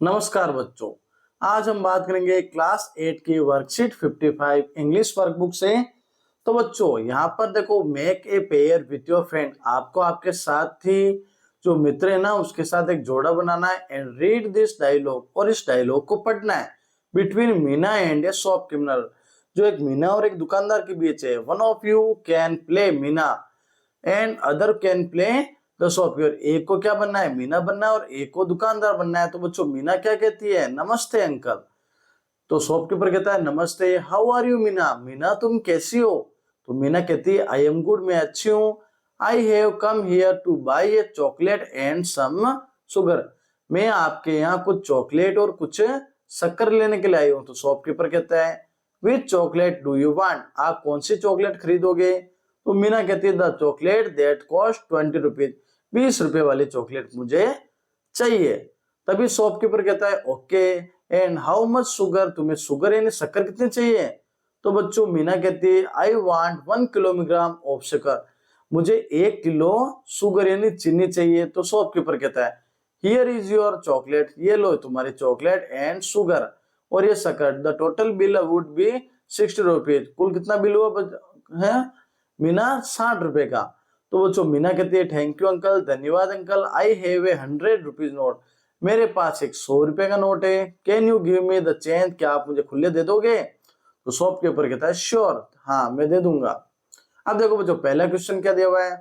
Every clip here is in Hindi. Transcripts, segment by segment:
नमस्कार बच्चों। आज हम बात करेंगे क्लास 8 की वर्कशीट 55 इंग्लिश वर्कबुक से। तो बच्चों यहाँ पर देखो, make a pair with your friend. आपको आपके साथ ही जो मित्र है ना उसके साथ एक जोड़ा बनाना है एंड रीड दिस डायलॉग, और इस डायलॉग को पढ़ना है। Between Meena and A shop criminal, जो एक मीना और एक दुकानदार के बीच है। One of you can play Meena and other can play the shopkeeper. एक को क्या बनना है, मीना बनना है, और एक को दुकानदार बनना है। तो बच्चों मीना क्या कहती है, नमस्ते अंकल। तो शॉपकीपर कहता है नमस्ते, how are you Meena, Meena तुम कैसी हो। तो मीना कहती है आई एम गुड, मैं अच्छी हूँ। I have come here to buy a chocolate and some sugar, मैं आपके यहाँ कुछ चॉकलेट और कुछ शक्कर लेने के लिए आई हूँ। तो शॉपकीपर कहता है विच चॉकलेट डू यू वांट, आप कौन सी चॉकलेट खरीदोगे। तो मीना कहती है the chocolate that cost 20 rupees, 20 रुपए वाली चॉकलेट मुझे चाहिए। तभी शॉपकीपर कहता है okay and how much sugar, तुम्हें शुगर यानी शक्कर कितनी चाहिए। तो बच्चों मीना कहती है I want 1 kilogram of sugar, मुझे 1 किलो शुगर यानी चीनी चाहिए। तो शॉपकीपर कहता है हियर इज योर चॉकलेट, ये लो तुम्हारी चॉकलेट एंड शुगर और ये शक्कर। The total bill would be 60 rupees, कुल कितना बिल हुआ है मीना, 60 रुपए का। तो बच्चों मीना कहती है थैंक यू अंकल, धन्यवाद uncle. I have a 100 rupees note, मेरे पास एक 100 रुपए का नोट है। Can you give me the change, क्या आप मुझे खुले दे दोगे। तो शॉप के ऊपर कहता है श्योर, हाँ मैं दे दूंगा। अब देखो बच्चों पहला क्वेश्चन क्या दिया हुआ है,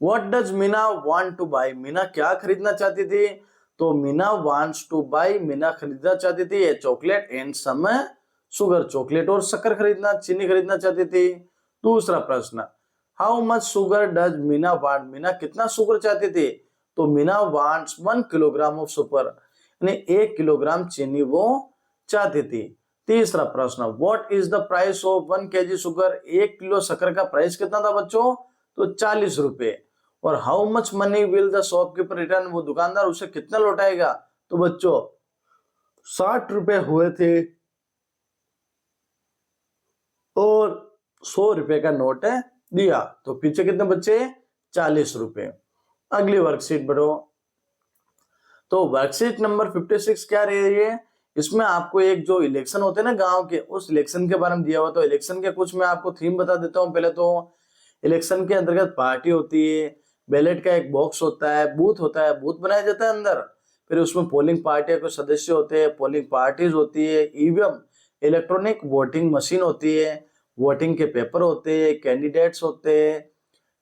what does Meena want to buy, Meena क्या खरीदना चाहती थी। तो Meena wants to buy, Meena खरीदना चाहती थी chocolate and some sugar, chocolate और शक्कर खरीदना, चीनी खरीदना चाहती थी। दूसरा प्रश्न, how much sugar does Meena want, Meena कितना शुगर चाहती थी। तो Meena wants 1 kilogram of sugar, यानी 1 किलोग्राम चीनी वो चाहती थी। तीसरा प्रश्न, what is the price of 1 KG sugar, 1 kilo शक्कर का प्राइस कितना था बच्चों, तो 40 रुपए। और how much money will the shopkeeper return, वो दुकानदार उसे कितना लौटाएगा। तो बच्चों 60 रुपए हुए थे और 100 रुपए का नोट है दिया, तो पीछे कितने बच्चे, 40 रुपए। अगली वर्कशीट बढ़ो। तो वर्कशीट नंबर 56 क्या रही है, इसमें आपको एक जो इलेक्शन होते हैं ना गांव के, उस इलेक्शन के बारे में दिया हुआ। तो इलेक्शन के कुछ मैं आपको थीम बता देता हूँ। पहले तो इलेक्शन के अंतर्गत पार्टी होती है, बैलेट का एक बॉक्स होता है, बूथ होता है, बूथ बनाया जाता है अंदर। फिर उसमें पोलिंग पार्टी के सदस्य होते हैं, पोलिंग पार्टीज होती है, ईवीएम इलेक्ट्रॉनिक वोटिंग मशीन होती है, वोटिंग के पेपर होते हैं, कैंडिडेट्स होते हैं,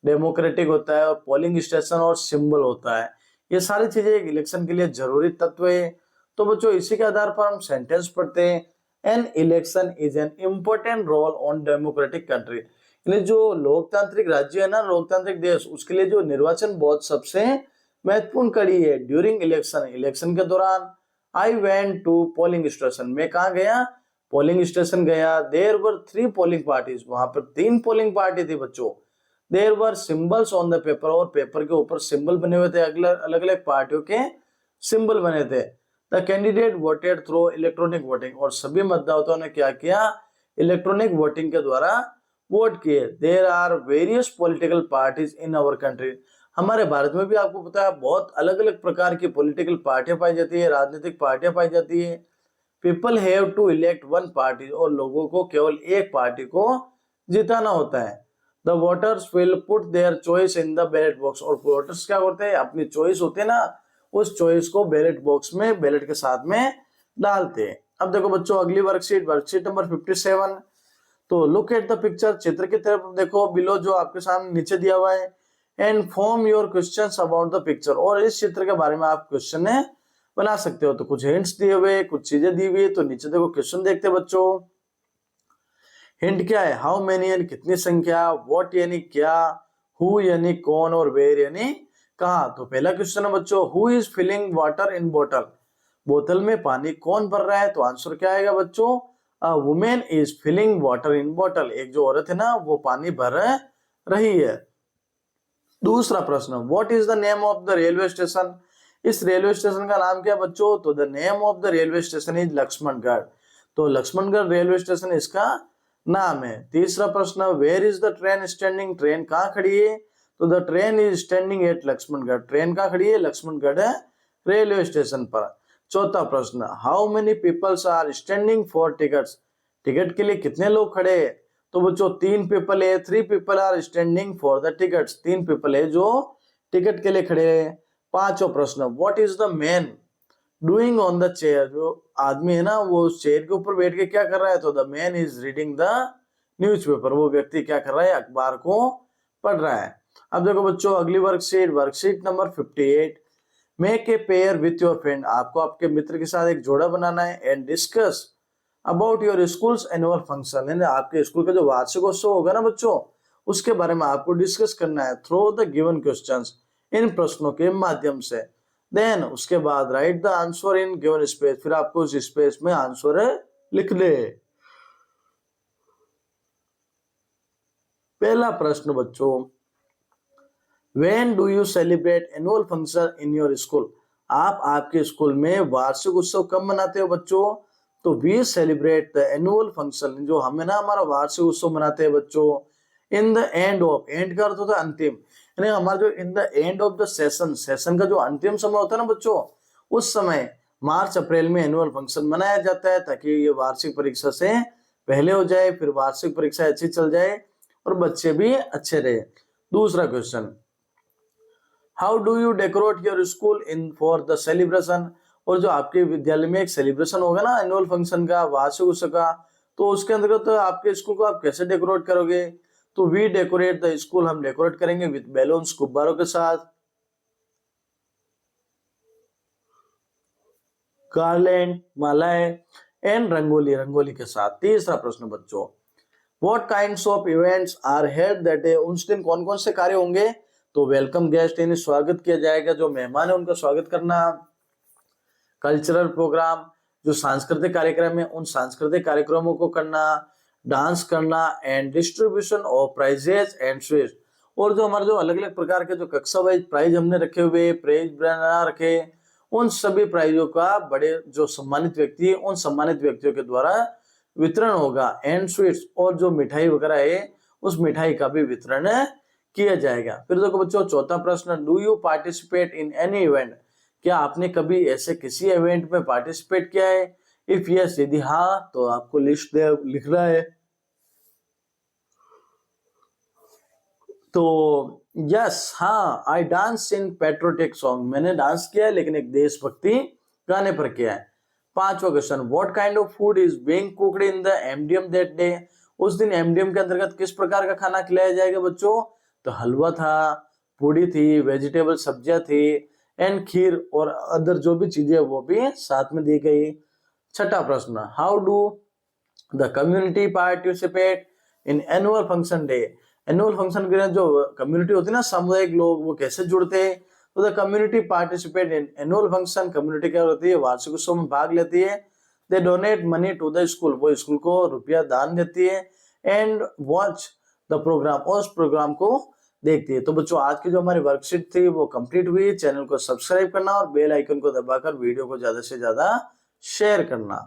डेमोक्रेटिक होता है, और पोलिंग स्टेशन और सिंबल होता है। ये सारी चीजें एक इलेक्शन के लिए जरूरी तत्व है। तो बच्चों इसी के आधार पर हम सेंटेंस पढ़ते हैं, an election is an important roll on democratic country, यानी जो लोकतांत्रिक राज्य है ना, लोकतांत्रिक देश, उसके लिए जो निर्वाचन बहुत सबसे महत्वपूर्ण कड़ी है। ड्यूरिंग इलेक्शन, इलेक्शन के दौरान, I went to polling station, मैं कहाँ गया, पोलिंग स्टेशन गया। देयर वर 3 पोलिंग पार्टीज, वहां पर 3 पोलिंग पार्टी थी बच्चों। There were symbols on the paper, और पेपर के ऊपर सिंबल बने हुए थे, अलग अलग पार्टियों के सिंबल बने थे। The candidate voted through electronic voting, और सभी मतदाताओं ने क्या किया, इलेक्ट्रॉनिक वोटिंग के द्वारा वोट किए। There are various political parties in our country, हमारे भारत में भी आपको पता है बहुत अलग अलग प्रकार की पॉलिटिकल पार्टियां पाई जाती है, राजनीतिक पार्टियां पाई जाती है। People have to elect one party, और लोगों को केवल एक पार्टी को जिताना होता है। The voters will put their choice in the ballot box, और वोटर्स क्या करते हैं, अपनी चॉइस होती है ना, उस चॉइस को बैलेट बॉक्स में बैलेट के साथ में डालते हैं। अब देखो बच्चों अगली वर्कशीट, वर्कशीट नंबर 57। तो लुक एट द पिक्चर, चित्र की तरफ देखो, बिलो जो आपके सामने नीचे दिया हुआ है, and form your questions about the picture, और इस चित्र के बारे में आप क्वेश्चन बना सकते हो। तो कुछ हिंट्स दिए हुए, कुछ चीजें दी हुई, तो नीचे देखो क्वेश्चन देखते बच्चों। हिंट क्या है, हाउ मेनी यानी कितनी संख्या, व्हाट यानी क्या, हु यानी कौन, और वेयर यानी कहाँ। तो पहला क्वेश्चन है बच्चों, who is filling water in बोतल, बोतल में पानी कौन भर रहा है। तो आंसर क्या आएगा बच्चों, a women is filling water in बोतल, एक जो औरत है ना वो पानी भर रही है। दूसरा प्रश्न, what is the name of the railway station, इस रेलवे स्टेशन का नाम क्या बच्चों। तो the name of the railway station is Laxmangarh, तो लक्ष्मणगढ़ रेलवे स्टेशन इसका नाम है। तीसरा प्रश्न, where is the train standing, train कहाँ खड़ी है। तो the train is standing at Laxmangarh, train कहाँ खड़ी है, लक्ष्मणगढ़ रेलवे स्टेशन पर। चौथा प्रश्न, how many peoples are standing for tickets, ticket के लिए कितने लोग खड़े हैं? तो बच्चों 3 पीपल है, 3 people are standing for the tickets, 3 people है जो टिकट के लिए खड़े हैं। पांचवा प्रश्न, what is the man doing on the chair, जो आदमी है ना वो उस चेयर के ऊपर बैठ के क्या कर रहा है? तो the man is reading the newspaper, वो व्यक्ति क्या कर रहा है? अखबार को पढ़ रहा है। अब देखो बच्चों अगली worksheet number 58, make a pair with your friend, आपको आपके मित्र के साथ एक जोड़ा बनाना है, and discuss about your schools annual function, यानी आपके स्कूल का जो वार्षिकोत्सव होगा ना बच्चों, उसके बारे में आपको डिस्कस करना है थ्रू द गिवन क्वेश्चंस, इन प्रश्नों के माध्यम से। देन उसके बाद right the answer in given space, फिर आपको उस स्पेस में आंसर लिखने। पहला प्रश्न बच्चों, when do you celebrate annual function in your school, आप आपके स्कूल में वार्षिक उत्सव कब मनाते हो बच्चों? तो we celebrate the annual function, जो हमें ना हमारा वार्षिक उत्सव मनाते हैं बच्चों, in the end of, end का अर्थ होता है अंतिम, यानी हमारा जो in the end of the session, session का जो अंतिम समय होता है ना बच्चों, उस समय मार्च अप्रैल में एनुअल फंक्शन मनाया जाता है, ताकि ये वार्षिक परीक्षा से पहले हो जाए, फिर वार्षिक परीक्षा अच्छी चल जाए और बच्चे भी अच्छे रहे। दूसरा question, how do you decorate your school in for the celebration, और जो आपके विद्यालय में एक सेलिब्रेशन होगा ना एनुअल फंक्शन का, वार्षिक उत्सव का, तो उसके अंतर्गत तो आपके स्कूल को आप कैसे डेकोरेट करोगे? तो वी डेकोरेट द स्कूल, हम डेकोरेट करेंगे विद बैलून्स, गुब्बारों के साथ, गार्लैंड, मालाएं, एंड रंगोली, रंगोली के साथ। तीसरा प्रश्न बच्चों, what kinds of events are held that day, उस दिन कौन कौन से कार्य होंगे? तो वेलकम गेस्ट, यानी स्वागत किया जाएगा, जो मेहमान है उनका स्वागत करना, कल्चरल प्रोग्राम, जो सांस्कृतिक कार्यक्रम है उन सांस्कृतिक कार्यक्रमों को करना, डांस करना, and distribution of prizes and sweets, और जो हमारे जो अलग अलग प्रकार के जो कक्षा वाइज प्राइज हमने रखे हुए, प्राइज बना रखे, उन सभी प्राइजों का बड़े जो सम्मानित व्यक्ति है उन सम्मानित व्यक्तियों के द्वारा वितरण होगा, एंड स्वीट्स, और जो मिठाई वगैरह है उस मिठाई का भी वितरण किया जाएगा। फिर देखो बच्चों चौथा प्रश्न, do you participate in any event, क्या आपने कभी ऐसे किसी इवेंट में पार्टिसिपेट किया है? इफ यस, यदि हाँ तो आपको लिस्ट लिखना है। तो यस, हाँ, I dance in patriotic song, मैंने डांस किया है लेकिन एक देशभक्ति गाने पर किया है। पांचवा question, what kind of food is being cooked in the MDM that day, उस दिन एमडीएम के अंतर्गत किस प्रकार का खाना खिलाया जाएगा बच्चों? तो हलवा था, पूड़ी थी, वेजिटेबल सब्जियां थी, एंड खीर और अदर जो भी चीजें वो भी साथ में दी गई। छठा प्रश्न, how do the community participate in annual function day, annual function के जो कम्युनिटी होती है ना, सामुदायिक लोग, वो कैसे जुड़ते हैं? तो the community participate in annual function, community क्या होती है? वार्षिक उत्सव में भाग लेती है। They donate money to the school, वो स्कूल को रुपया दान देती है, एंड वॉच द प्रोग्राम, और उस प्रोग्राम को देखती है। तो बच्चों आज की जो हमारी वर्कशीट थी वो कंप्लीट हुई। चैनल को सब्सक्राइब करना और बेल आइकन को दबाकर वीडियो को ज्यादा से ज्यादा शेयर करना।